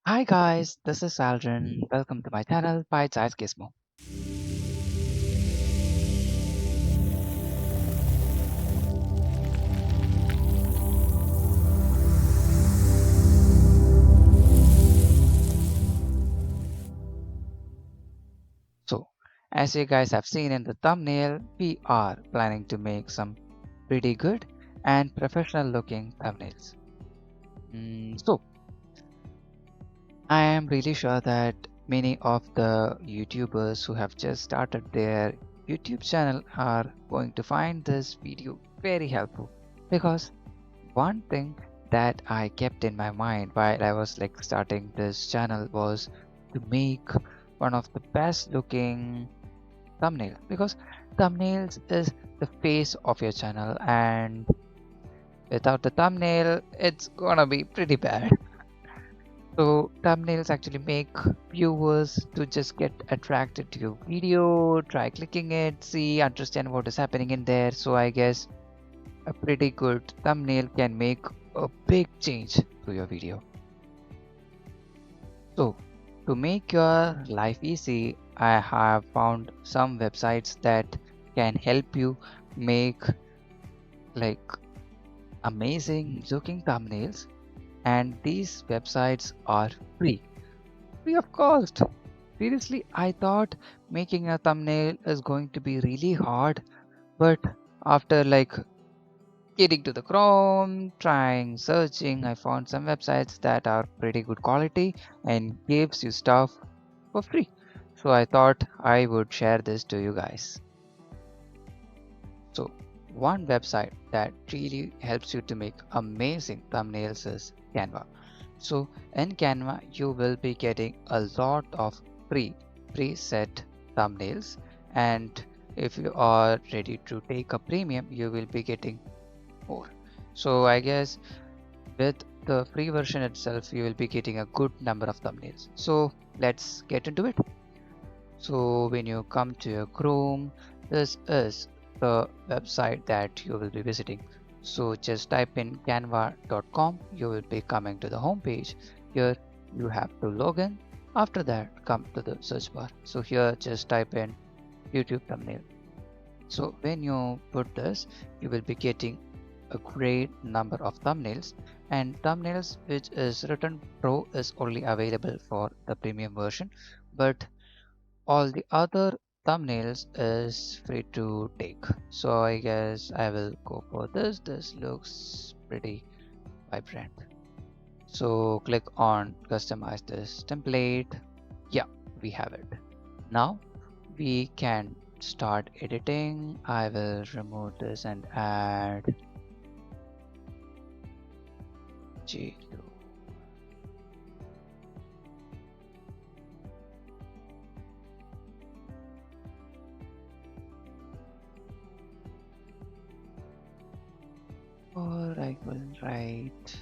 Hi guys, this is Aldrin. Welcome to my channel, Bite Size Gizmo. So, as you guys have seen in the thumbnail, we are planning to make some pretty good and professional looking thumbnails. So, I am really sure that many of the YouTubers who have just started their YouTube channel are going to find this video very helpful because one thing that I kept in my mind while I was like starting this channel was to make one of the best looking thumbnail because thumbnails is the face of your channel, and without the thumbnail it's gonna be pretty bad. So thumbnails actually make viewers to just get attracted to your video, try clicking it, see, understand what is happening in there. So I guess a pretty good thumbnail can make a big change to your video. So, to make your life easy, I have found some websites that can help you make like amazing looking thumbnails, and these websites are free of cost. Seriously, I thought making a thumbnail is going to be really hard, but after like getting to the Chrome, trying searching, I found some websites that are pretty good quality and gives you stuff for free. So I thought I would share this to you guys. So one website that really helps you to make amazing thumbnails is Canva. So in Canva, you will be getting a lot of free preset thumbnails, and if you are ready to take a premium, you will be getting more. So I guess with the free version itself, you will be getting a good number of thumbnails. So let's get into it. So when you come to your Chrome, this is the website that you will be visiting. So just type in canva.com, you will be coming to the home page. Here you have to log in. After that, come to the search bar. So here just type in YouTube thumbnail. So when you put this, you will be getting a great number of thumbnails, and thumbnails which is written pro is only available for the premium version, but all the other thumbnails is free to take. So I guess I will go for this looks pretty vibrant. So click on customize this template. Yeah, we have it. Now we can start editing. I will remove this and add GU. Or I will write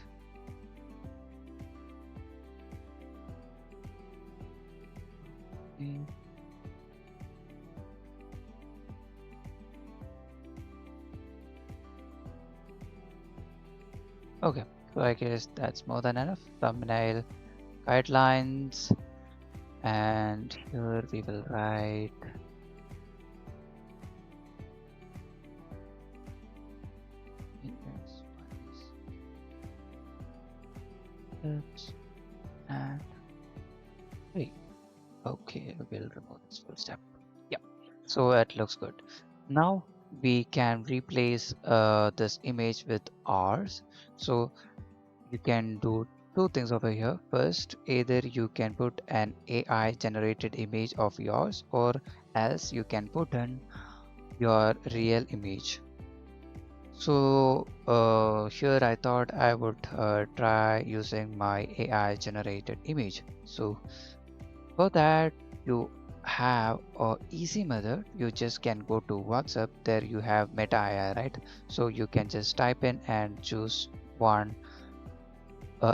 mm, okay. So I guess that's more than enough. Thumbnail guidelines, and here we will write yes, tips and three. Okay, we'll remove this full step. Yeah, so it looks good. Now we can replace this image with ours. So you can do two things over here. First, either you can put an AI generated image of yours, or else you can put in your real image. So here I thought I would try using my AI generated image. So for that, you have a easy method. You just can go to WhatsApp. There you have Meta AI, right? So you can just type in and choose one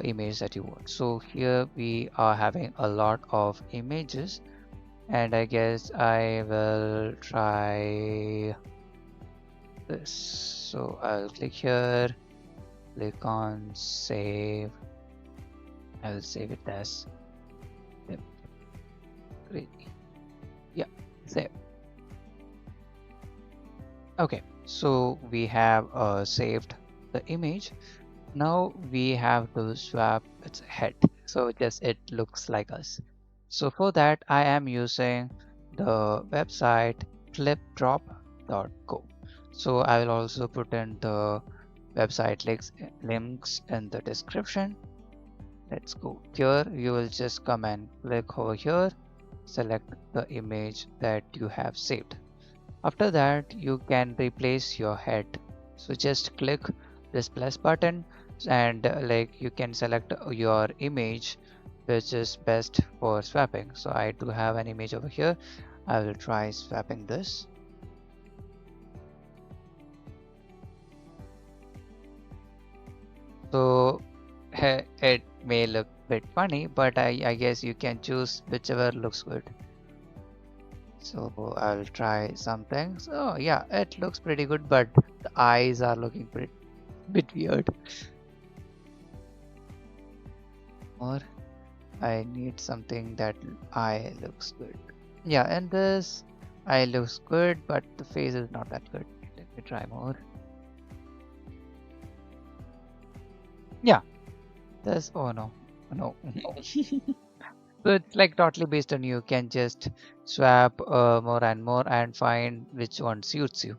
image that you want. So here we are having a lot of images, and I guess I will try this. So I'll click here, click on save, I will save it as tip 3. Yeah, save. Okay, so we have saved the image. Now we have to swap its head, so just it looks like us. So for that I am using the website clipdrop.co. So I will also put in the website links in the description. Let's go here. You will just come and click over here, select the image that you have saved. After that, you can replace your head. So just click this plus button and like you can select your image which is best for swapping. So I do have an image over here. I will try swapping this. So it may look a bit funny, but I guess you can choose whichever looks good. So I'll try some things. Oh yeah, it looks pretty good, but the eyes are looking pretty bit weird. Or I need something that eye looks good. Yeah, and this eye looks good, but the face is not that good. Let me try more. Yeah, this. Oh no, no, no. So it's like totally based on you. Can just swap more and more and find which one suits you.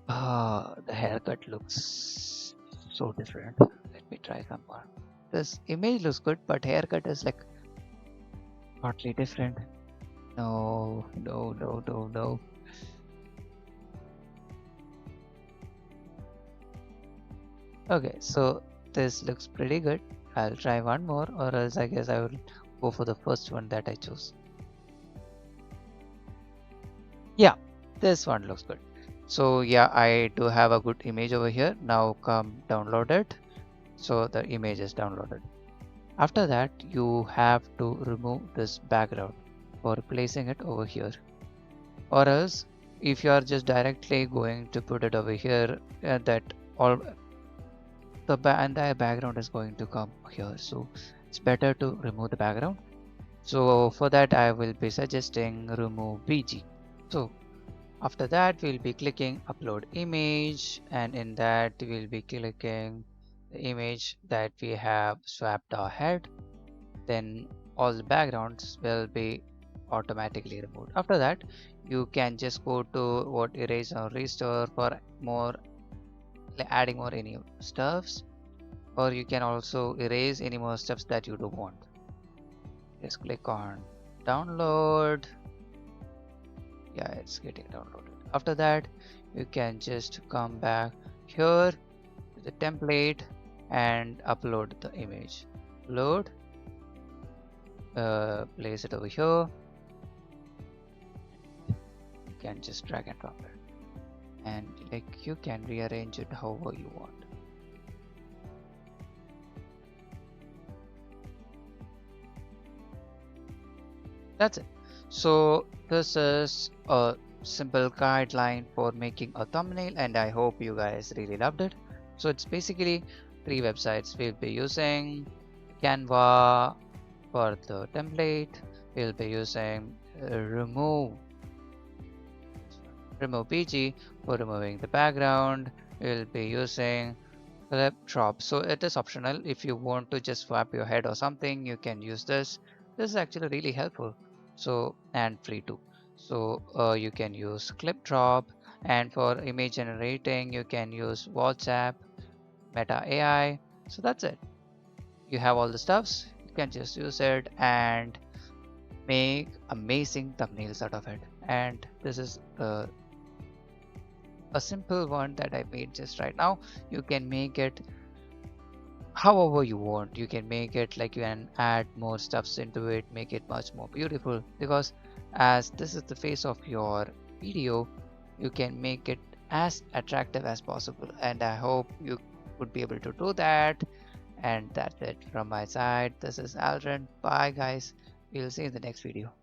Ah, the haircut looks so different. Let me try some more. This image looks good, but haircut is like totally different. No, no, no, no, no. Okay, so this looks pretty good. I'll try one more, or else I guess I will go for the first one that I chose. Yeah, this one looks good. So yeah, I do have a good image over here. Now come download it. So the image is downloaded. After that, you have to remove this background for placing it over here. Or else, if you are just directly going to put it over here, that all the entire background is going to come here. So it's better to remove the background. So for that I will be suggesting remove BG. So after that we'll be clicking upload image, and in that we'll be clicking the image that we have swapped our head. Then all the backgrounds will be automatically removed. After that you can just go to what erase or restore for more, like adding more any stuffs, or you can also erase any more stuffs that you don't want. Just click on download. Yeah, it's getting downloaded. After that you can just come back here to the template and upload the image. Load, place it over here. You can just drag and drop it, and like you can rearrange it however you want. That's it. So this is a simple guideline for making a thumbnail, and I hope you guys really loved it. So it's basically 3 websites. We'll be using Canva for the template. We'll be using remove PG for removing the background. We'll be using Clip Drop. So it is optional. If you want to just swap your head or something, you can use this. This is actually really helpful. So and free too. So you can use Clip Drop, and for image generating, you can use WhatsApp, Meta AI. So that's it. You have all the stuffs. You can just use it and make amazing thumbnails out of it. And this is a simple one that I made just right now. You can make it however you want. You can make it like you can add more stuffs into it, make it much more beautiful, because as this is the face of your video, you can make it as attractive as possible, and I hope you would be able to do that. And that's it from my side. This is Aldrin. Bye guys, we'll see you in the next video.